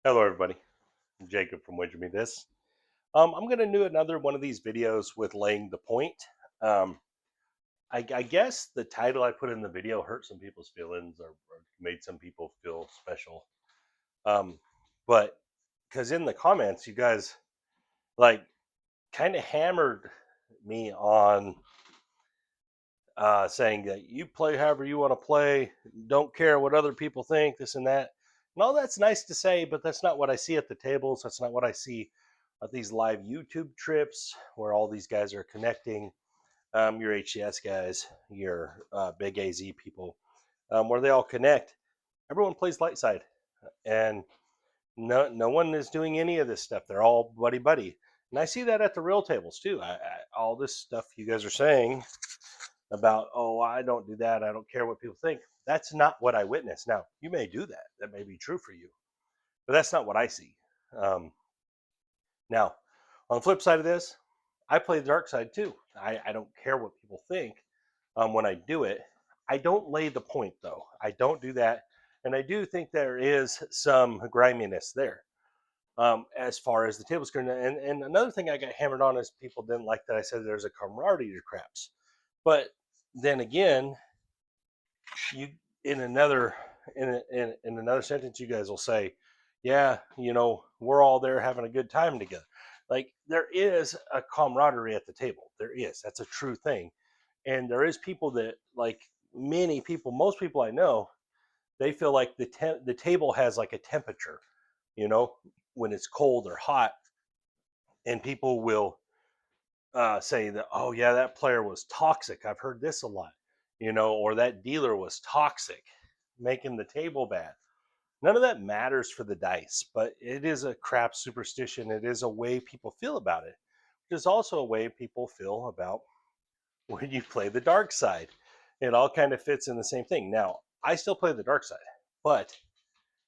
Hello, everybody. I'm Jacob from Wager Me This. I'm going to do another one of these videos with laying the point. Um, I guess the title I put in the video hurt some people's feelings or made some people feel special. Um, but because in the comments, you guys like kind of hammered me on saying that you play however you want to play, don't care what other people think, this and that. And all that's nice to say, but that's not what I see at the tables. That's not what I see at these live YouTube trips where all these guys are connecting. Your HCS guys, your big AZ people, where they all connect. Everyone plays light side, and no one is doing any of this stuff. They're all buddy buddy, and I see that at the real tables too. All this stuff you guys are saying about, oh, I don't do that, I don't care what people think. That's not what I witness. Now, you may do that. That may be true for you, but that's not what I see. Now, on the flip side of this, I play the dark side too. I don't care what people think when I do it. I don't lay the point though. I don't do that. And I do think there is some griminess there as far as the table screen. And another thing I got hammered on is people didn't like that I said there's a camaraderie to craps. But then again, you in another in another sentence you guys will say, yeah, we're all there having a good time together. Like, there is a camaraderie at the table. That's a true thing. And there is people that, like, many people, most people I know, they feel like the table has like a temperature, you know when it's cold or hot, and people will say that, oh yeah, that player was toxic. I've heard this a lot, or that dealer was toxic, making the table bad. None of that matters for the dice, but it is a crap superstition. It is a way people feel about it. There's also a way people feel about when you play the dark side. It all kind of fits in the same thing. Now, I still play the dark side, but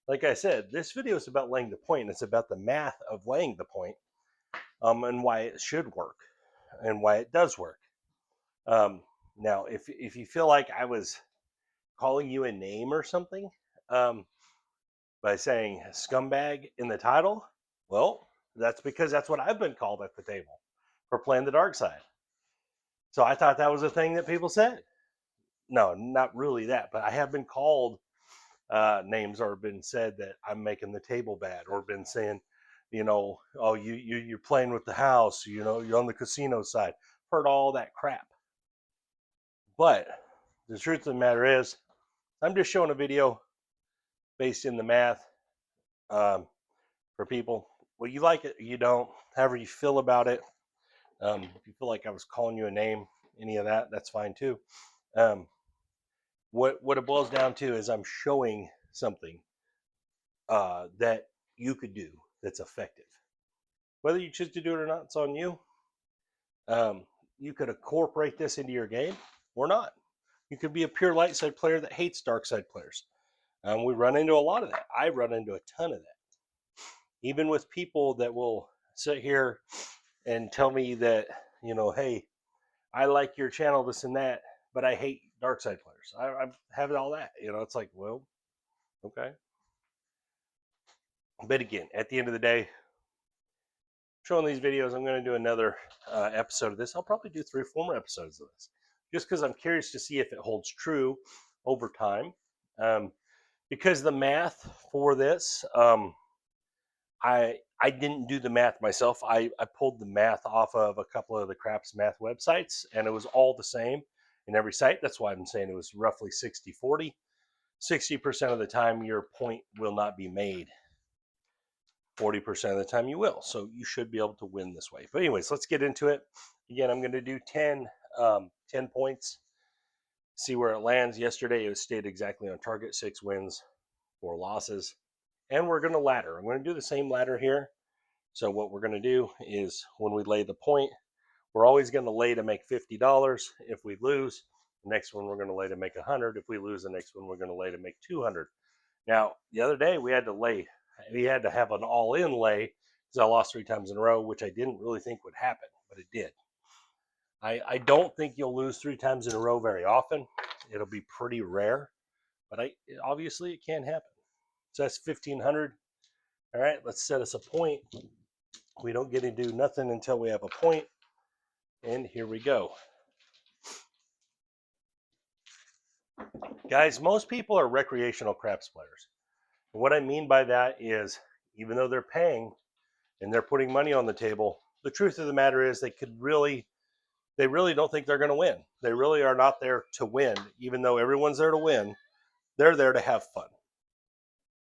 like I said, this video is about laying the point. It's about the math of laying the point, and why it should work and why it does work. Now, if you feel like I was calling you a name or something by saying scumbag in the title, well, that's because that's what I've been called at the table for playing the dark side. So I thought that was a thing that people said. No, not really that, but I have been called names, or been said that I'm making the table bad, or been saying, oh, you're playing with the house, you're on the casino side. Heard all that crap. But the truth of the matter is, I'm just showing a video based in the math for people. Well, you like it, or you don't, however you feel about it. If you feel like I was calling you a name, any of that, that's fine too. What it boils down to is I'm showing something that you could do that's effective. Whether you choose to do it or not, it's on you. You could incorporate this into your game or not. You could be a pure light side player that hates dark side players. We run into a lot of that. I run into a ton of that. Even with people that will sit here and tell me that, hey, I like your channel, this and that, but I hate dark side players. I have all that. It's like, well, okay. But again, at the end of the day, showing these videos, I'm going to do another episode of this. I'll probably do 3 or 4 more episodes of this, just because I'm curious to see if it holds true over time. Because the math for this, I didn't do the math myself. I pulled the math off of a couple of the CRAPS math websites, and it was all the same in every site. That's why I'm saying it was roughly 60-40. 60% of the time your point will not be made. 40% of the time you will. So you should be able to win this way. But anyways, let's get into it. Again, I'm going to do 10 points, see where it lands. Yesterday it stayed exactly on target, 6 wins, 4 losses. And we're going to ladder. I'm going to do the same ladder here. So what we're going to do is, when we lay the point, we're always going to lay to make $50. If we lose, the next one we're going to lay to make 100. If we lose, the next one we're going to lay to make 200. Now, the other day we had to have an all-in lay because I lost 3 times in a row, which I didn't really think would happen, but it did. I don't think you'll lose 3 times in a row very often. It'll be pretty rare, but obviously it can happen. So that's 1,500. All right, let's set us a point. We don't get to do nothing until we have a point. And here we go. Guys, most people are recreational craps players. And what I mean by that is, even though they're paying and they're putting money on the table, the truth of the matter is they really don't think they're going to win. They really are not there to win. Even though everyone's there to win, they're there to have fun.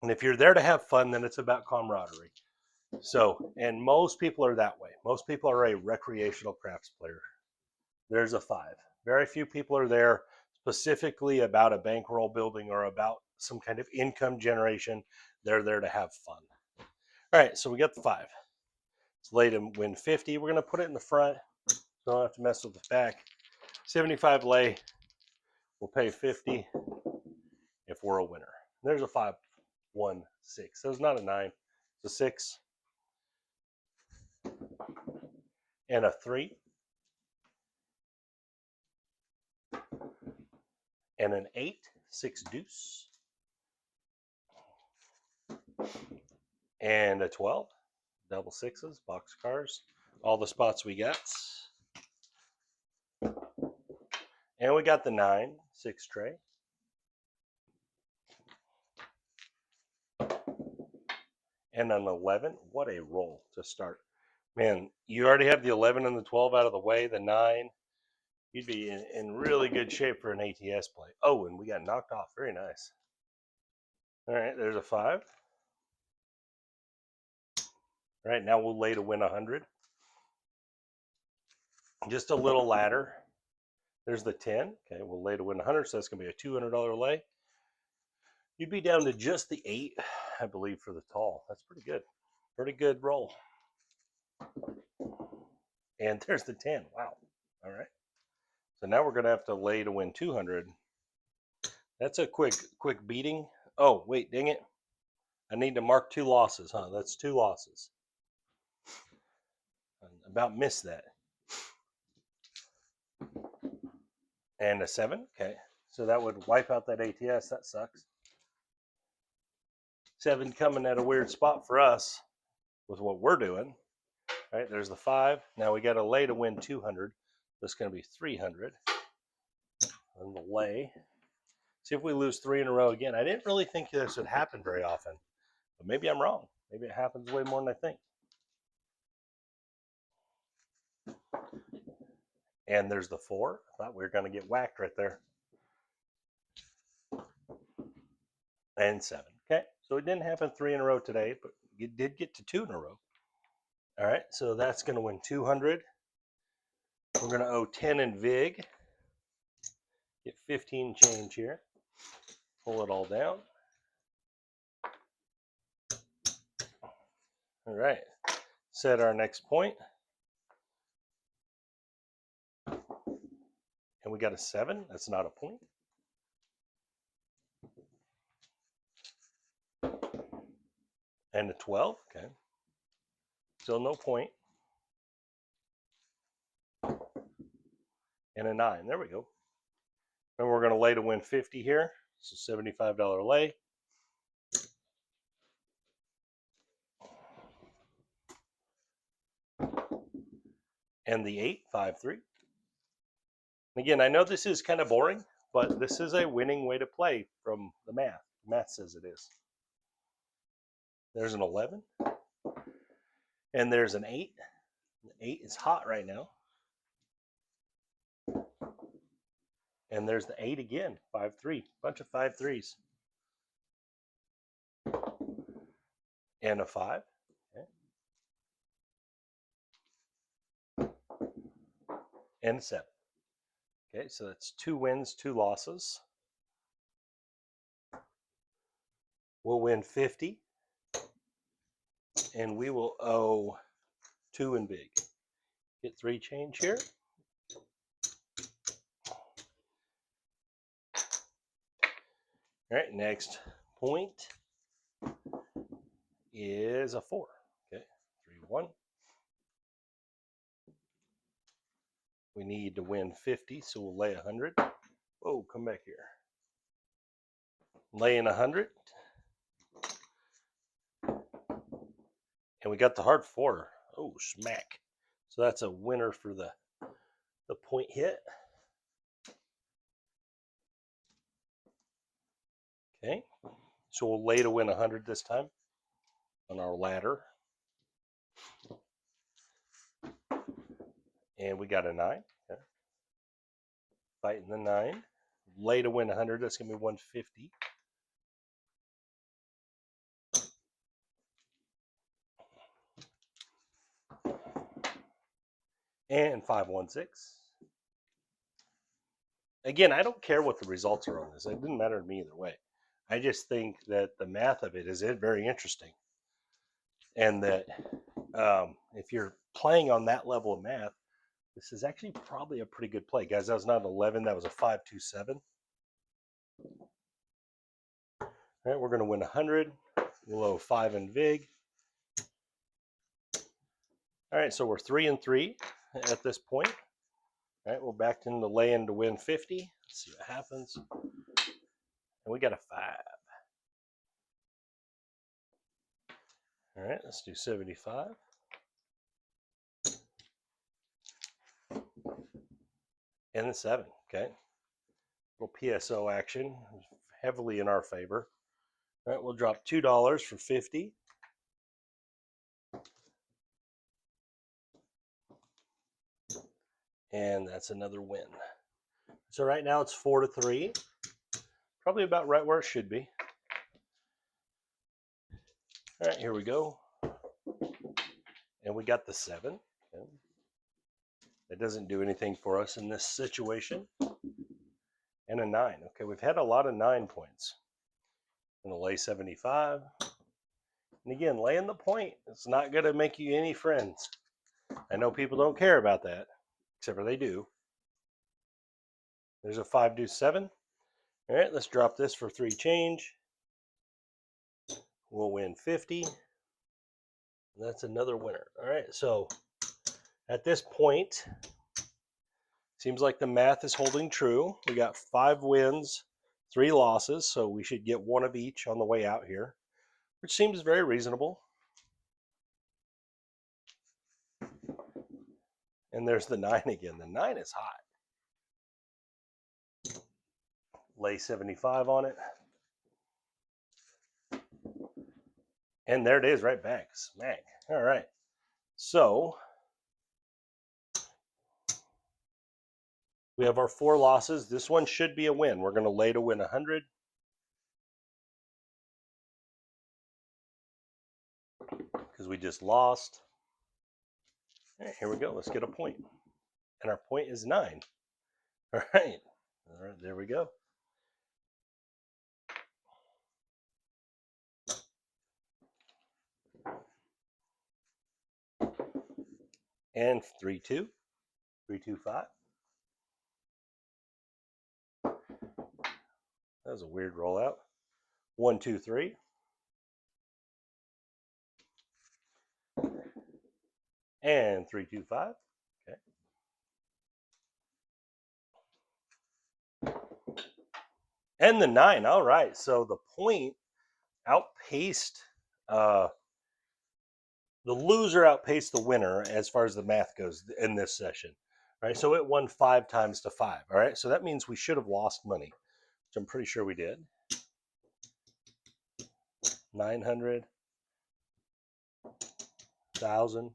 And if you're there to have fun, then it's about camaraderie. So, and most people are that way. Most people are a recreational craps player. There's a 5. Very few people are there specifically about a bankroll building or about some kind of income generation. They're there to have fun. All right, so we got the 5. It's lay to win 50. We're going to put it in the front, so I don't have to mess with the back. 75 lay. We'll pay 50 if we're a winner. There's a 5, 1, 6. So it's not a 9. It's a 6 and a 3 and an 8, 6 deuce and a 12. Double 6s, box cars, all the spots we got. And we got the 9, 6 tray. And an 11. What a roll to start. Man, you already have the 11 and the 12 out of the way, the 9. You'd be in really good shape for an ATS play. Oh, and we got knocked off. Very nice. All right, there's a 5. All right, now we'll lay to win 100. Just a little ladder. There's the 10. Okay, we'll lay to win 100, so that's going to be a $200 lay. You'd be down to just the 8, I believe, for the tall. That's pretty good. Pretty good roll. And there's the 10. Wow. All right. So now we're going to have to lay to win 200. That's a quick beating. Oh, wait, dang it. I need to mark 2 losses, huh? That's 2 losses. I about missed that. And a 7. Okay. So that would wipe out that ATS. That sucks. 7 coming at a weird spot for us with what we're doing. All right, there's the 5. Now we got a lay to win 200. That's going to be 300. And the lay. See if we lose 3 in a row again. I didn't really think this would happen very often, but maybe I'm wrong. Maybe it happens way more than I think. And there's the 4. I thought we were going to get whacked right there. And 7. Okay, so it didn't happen 3 in a row today, but it did get to 2 in a row. All right, so that's going to win 200. We're going to owe 10 in VIG. Get 15 change here. Pull it all down. All right, set our next point. And we got a 7. That's not a point. And a 12. Okay. Still no point. And a 9. There we go. And we're going to lay to win 50 here. So $75 lay. And the 8, 5, 3. Again, I know this is kind of boring, but this is a winning way to play from the math. The math says it is. There's an 11. And there's an 8. The 8 is hot right now. And there's the 8 again, 5, 3. Bunch of 5 3s. And a 5. Okay. And a 7. Okay, so that's 2 wins, 2 losses. We'll win 50. And we will owe 2 in big. Get 3 change here. All right, next point is a 4. Okay, 3, 1. We need to win 50, so we'll lay 100. Whoa, come back here. Laying 100. And we got the hard 4. Oh, smack. So that's a winner for the point hit. Okay. So we'll lay to win 100 this time on our ladder. And we got a 9. Okay. Fighting the 9. Lay to win 100. That's going to be 150. And 516. Again, I don't care what the results are on this. It didn't matter to me either way. I just think that the math of it is very interesting. And that if you're playing on that level of math, this is actually probably a pretty good play. Guys, that was not an 11. That was a 527. All right, we're going to win 100. We'll owe 5 in VIG. All right, so we're 3 and 3 at this point. All right, we're back into lay-in to win 50. Let's see what happens. And we got a 5. All right, let's do 75. And the 7, okay. Little PSO action, heavily in our favor. All right, we'll drop $2 for 50. And that's another win. So right now it's 4-3. Probably about right where it should be. All right, here we go. And we got the 7. Okay. That doesn't do anything for us in this situation. And a 9. Okay, we've had a lot of 9 points. I'm going to lay 75. And again, laying the point, it's not going to make you any friends. I know people don't care about that, except for they do. There's a 5 deuce 7. All right, let's drop this for 3 change. We'll win 50. That's another winner. All right, so at this point, seems like the math is holding true. We got 5 wins, 3 losses, so we should get 1 of each on the way out here, which seems very reasonable. And there's the 9 again. The 9 is hot. Lay 75 on it. And there it is, right back. Smack. All right. So we have our 4 losses. This one should be a win. We're going to lay to win 100. Because we just lost. All right, here we go. Let's get a point. And our point is 9. All right. All right, there we go. And 3-2. 3-2-5. That was a weird rollout. 1-2-3. And 3-2-5. Okay. And the 9. All right. So the point outpaced the loser outpaced the winner as far as the math goes in this session. All right. So it won 5 times to 5. All right. So that means we should have lost money, which I'm pretty sure we did. 900, 1,000.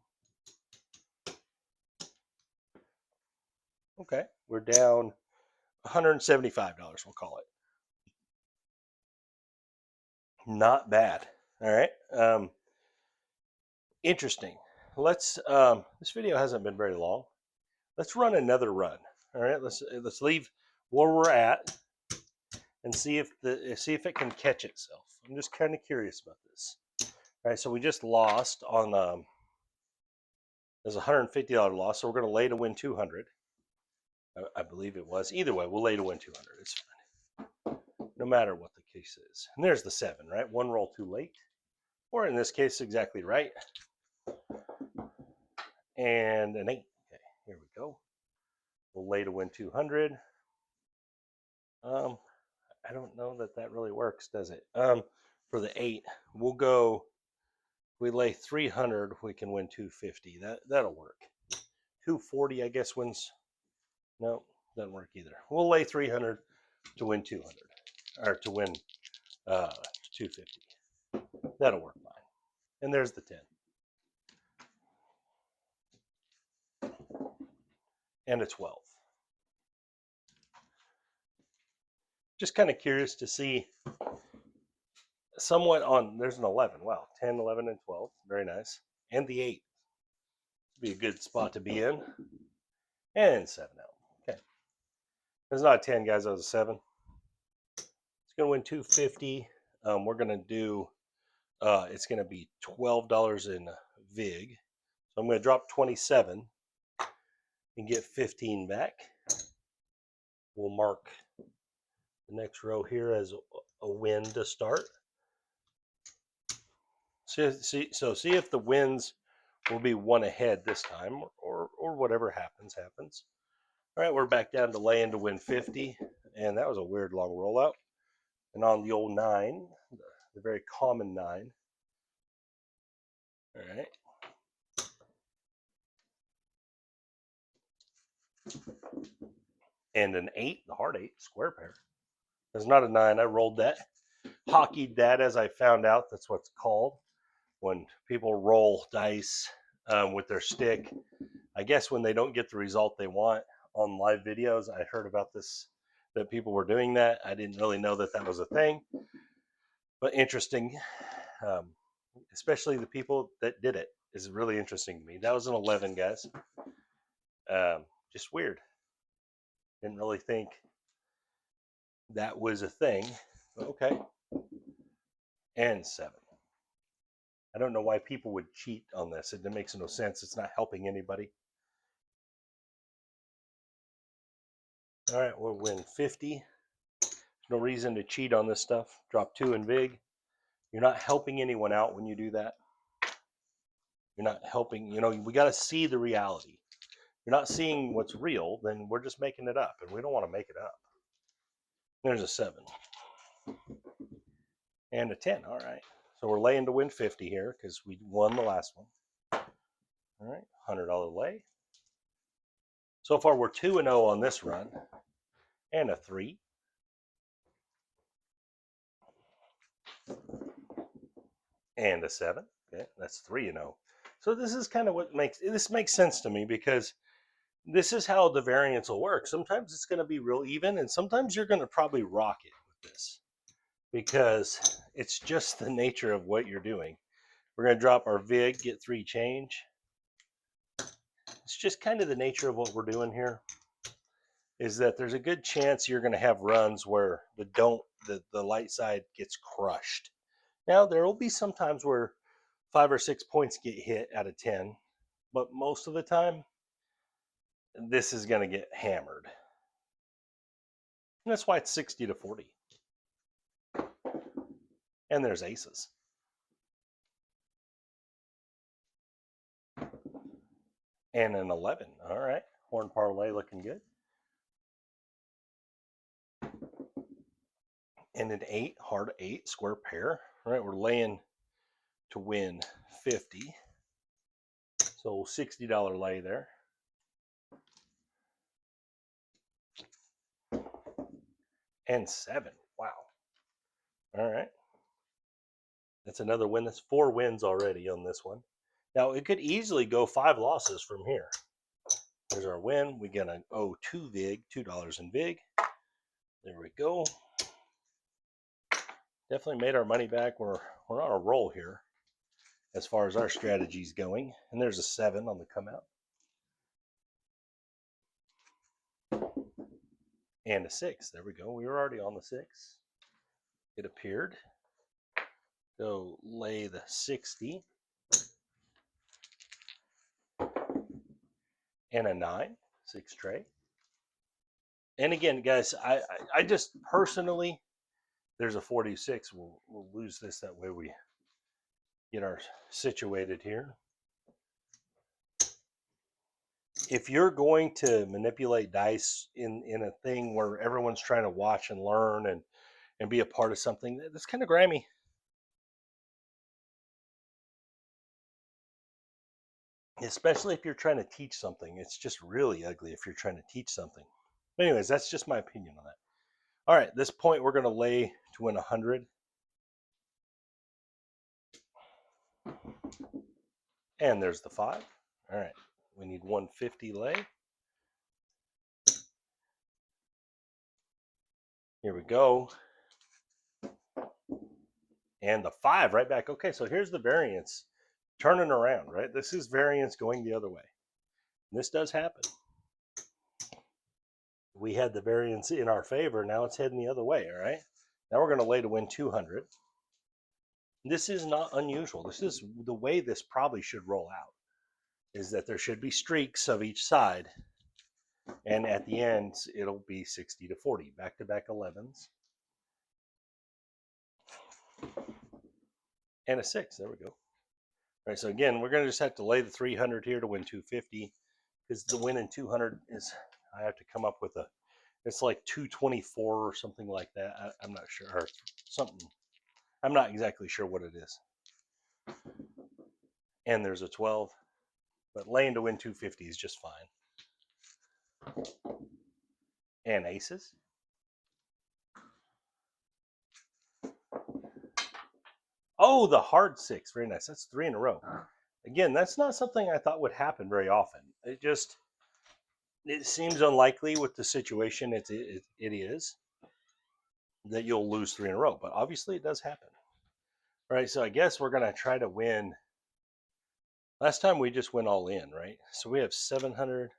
Okay, we're down $175, we'll call it. Not bad. All right. Interesting. Let's. This video hasn't been very long. Let's run another run. All right. Let's leave where we're at and see if it can catch itself. I'm just kind of curious about this. All right. So we just lost on. There's a $150 loss, so we're going to lay to win 200. I believe it was. Either way, we'll lay to win 200. It's fine. No matter what the case is. And there's the 7, right? 1 roll too late. Or in this case, exactly right. And an 8. Okay, here we go. We'll lay to win 200. I don't know that really works, does it? For the 8, we'll go we lay 300, we can win 250. That'll work. 240, I guess, wins. No, doesn't work either. We'll lay 300 to win 200, or to win 250. That'll work fine. And there's the 10. And a 12. Just kind of curious to see somewhat on, there's an 11. Wow, 10, 11, and 12. Very nice. And the 8. Be a good spot to be in. And 7 out. Okay. There's not a 10, guys. That was a 7. It's going to win 250. We're going to do, it's going to be $12 in VIG. So I'm going to drop 27 and get 15 back. We'll mark the next row here as a win to start. See if the wins will be one ahead this time, or whatever happens. All right, we're back down to laying to win 50, and that was a weird long rollout. And on the old 9, the very common 9. All right. And an 8, the hard 8, square pair. There's not a 9. I rolled that. Hockeyed that, as I found out. That's what's called when people roll dice with their stick. I guess when they don't get the result they want on live videos. I heard about this, that people were doing that. I didn't really know that that was a thing. But interesting. Especially the people that did it is really interesting to me. That was an 11, guys. Just weird. Didn't really think that was a thing. But okay. And 7. I don't know why people would cheat on this. It makes no sense. It's not helping anybody. All right, we'll win 50. There's no reason to cheat on this stuff. Drop 2 in VIG. You're not helping anyone out when you do that. You're not helping, we got to see the reality. You're not seeing what's real, then we're just making it up, and we don't want to make it up. There's a 7. And a 10, all right. So we're laying to win 50 here because we won the last one. All right, $100 lay. So far, we're 2-0 on this run. And a 3. And a 7. Okay, that's 3-0. So this is kind of what makes sense to me, because this is how the variance will work. Sometimes it's going to be real even, and sometimes you're going to probably rock it with this, because it's just the nature of what you're doing. We're going to drop our VIG, get 3 change. It's just kind of the nature of what we're doing here, is that there's a good chance you're going to have runs where the light side gets crushed. Now, there will be some times where 5 or 6 points get hit out of 10, but most of the time, this is going to get hammered. And that's why it's 60 to 40. And there's aces. And an 11. All right. Horn parlay looking good. And an 8, hard 8, square pair. All right, we're laying to win 50. So $60 lay there. And 7. Wow. All right. That's another win. That's 4 wins already on this one. Now, it could easily go 5 losses from here. There's our win. We're going to owe $2 in VIG. There we go. Definitely made our money back. We're on a roll here as far as our strategy's going. And there's a 7 on the come out. And a 6. There we go. We were already on the 6. It appeared. Go lay the 60. And a 9. 6 tray. And again, guys, I just personally, there's a 46. We'll lose this. That way we get our situated here. If you're going to manipulate dice in a thing where everyone's trying to watch and learn and be a part of something, that's kind of grimy. especially if you're trying to teach something. It's just really ugly if you're trying to teach something. But anyways, that's just my opinion on that. All right, this point we're going to lay to win 100. And there's the 5. All right, we need 150 lay. Here we go. And the 5 right back. Okay, so here's the variance turning around, right? This is variance going the other way. And this does happen. We had the variance in our favor. Now it's heading the other way, all right? Now we're going to lay to win 200. This is not unusual. This is the way this probably should roll out, is that there should be streaks of each side. And at the end, it'll be 60 to 40, back-to-back 11s. And a 6, there we go. All right, so again, we're going to just have to lay the 300 here to win 250, because the win in 200 is, I have to come up with it's like 224 or something like that. I'm not sure, or something. I'm not exactly sure what it is. And there's a 12, but laying to win 250 is just fine. And aces. Oh, the hard 6. Very nice. That's 3 in a row. Again, that's not something I thought would happen very often. It seems unlikely with the situation it is that you'll lose 3 in a row, but obviously it does happen. All right, so I guess we're going to try to win. Last time we just went all in, right? So we have 700,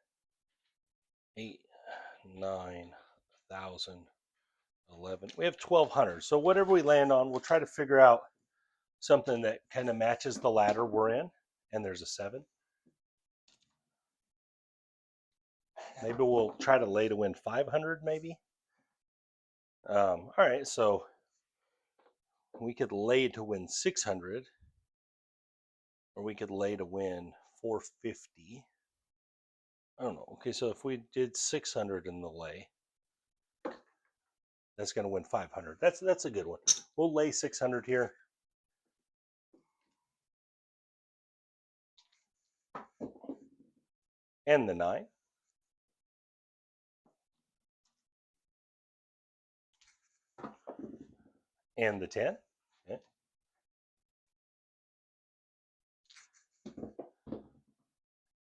8, 9, 1,000, 11. We have 1,200. So whatever we land on, we'll try to figure out something that kind of matches the ladder we're in. And there's a 7. Maybe we'll try to lay to win 500, maybe. All right, so we could lay to win 600, or we could lay to win 450. I don't know. Okay, so if we did 600 in the lay, that's going to win 500. That's a good one. We'll lay 600 here. And the 9. And the 10. Okay.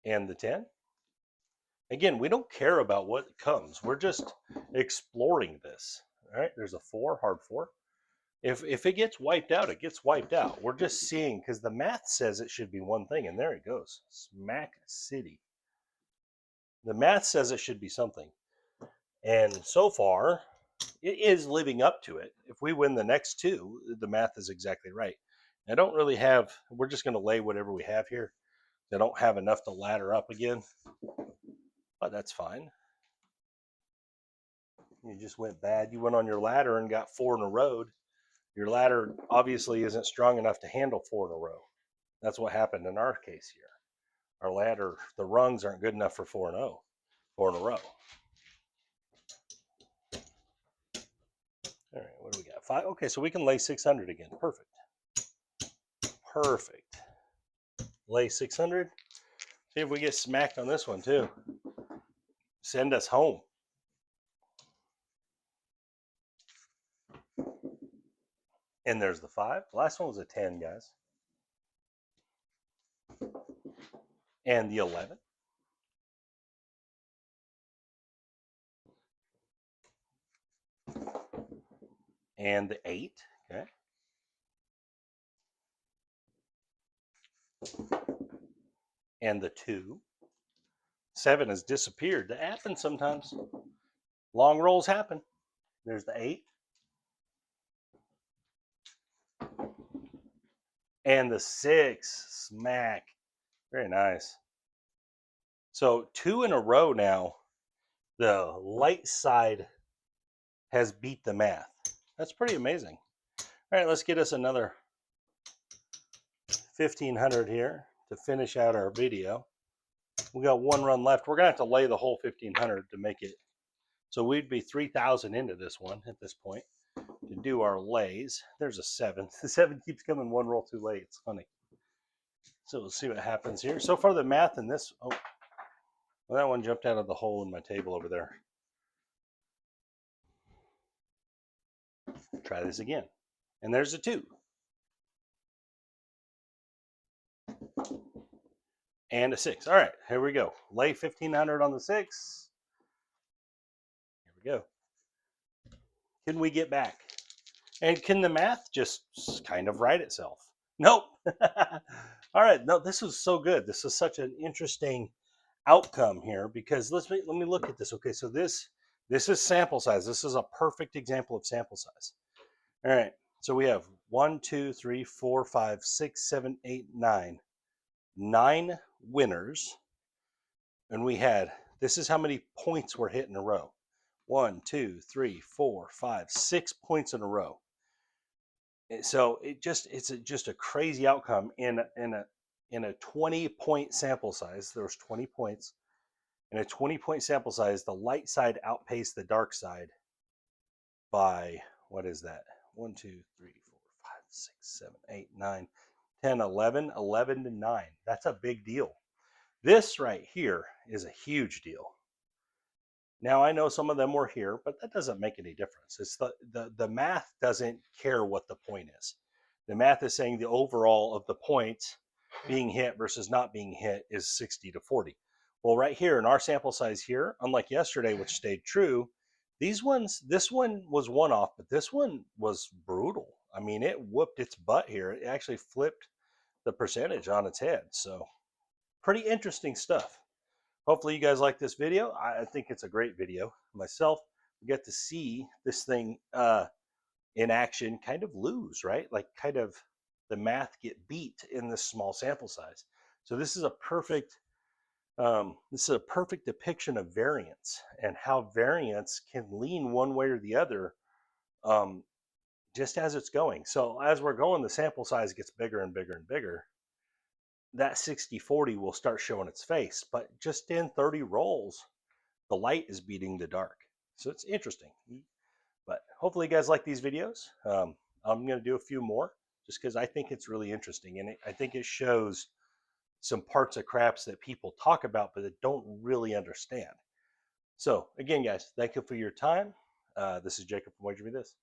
And the 10. Again, we don't care about what comes. We're just exploring this. All right, there's a 4, hard 4. If it gets wiped out, it gets wiped out. We're just seeing, because the math says it should be one thing, and there it goes. Smack City. The math says it should be something. And so far, it is living up to it. If we win the next 2, the math is exactly right. I don't really have, we're just going to lay whatever we have here. I don't have enough to ladder up again, but that's fine. You just went bad. You went on your ladder and got 4 in a row. Your ladder obviously isn't strong enough to handle 4 in a row. That's what happened in our case here. Our ladder, the rungs aren't good enough for 4 in a row. All right, what do we got? 5. Okay, so we can lay 600 again. Perfect. Perfect. Lay 600. See if we get smacked on this one too. Send us home. And there's the 5. The last one was a 10, guys. And the 11. And the 8. Okay. And the 2. 7 has disappeared. That happens sometimes. Long rolls happen. There's the 8. And the 6. Smack. Very nice. So 2 in a row now. The light side has beat the math. That's pretty amazing. All right, let's get us another 1,500 here to finish out our video. We got 1 run left. We're gonna have to lay the whole 1,500 to make it. So we'd be 3,000 into this one at this point to do our lays. There's a 7. The 7 keeps coming 1 roll too late. It's funny. So we'll see what happens here. So far the math in this, oh, well, that one jumped out of the hole in my table over there. Try this again. And there's a 2. And a 6. All right, here we go. Lay 1,500 on the 6. Here we go. Can we get back? And can the math just kind of write itself? Nope. All right, no, this was so good. This is such an interesting outcome here because let me look at this. Okay, so this is sample size. This is a perfect example of sample size. All right, so we have 1, 2, 3, 4, 5, 6, 7, 8, 9. 9 winners, and we had, this is how many points were hit in a row. 1, 2, 3, 4, 5, 6 points in a row. So it's just a crazy outcome in a 20-point sample size. There was 20 points in a 20-point sample size. The light side outpaced the dark side by, what is that? 1, 2, 3, 4, 5, 6, 7, 8, 9, 10, 11, 11 to 9. That's a big deal. This right here is a huge deal. Now I know some of them were here, but that doesn't make any difference. It's the math doesn't care what the point is. The math is saying the overall of the points being hit versus not being hit is 60 to 40. Well, right here in our sample size here, unlike yesterday, which stayed true, these ones, this one was one off, but this one was brutal. I mean, it whooped its butt here. It actually flipped the percentage on its head. So pretty interesting stuff. Hopefully you guys like this video. I think it's a great video. Myself, we get to see this thing in action kind of lose, right? Like kind of the math get beat in this small sample size. So this is a perfect depiction of variance and how variance can lean one way or the other um, just as it's going. So as we're going, the sample size gets bigger and bigger and bigger. That 60-40 will start showing its face, but just in 30 rolls, the light is beating the dark. So it's interesting. But hopefully you guys like these videos. I'm going to do a few more just because I think it's really interesting. And I think it shows some parts of craps that people talk about, but that don't really understand. So again, guys, thank you for your time. This is Jacob from Wager Me This.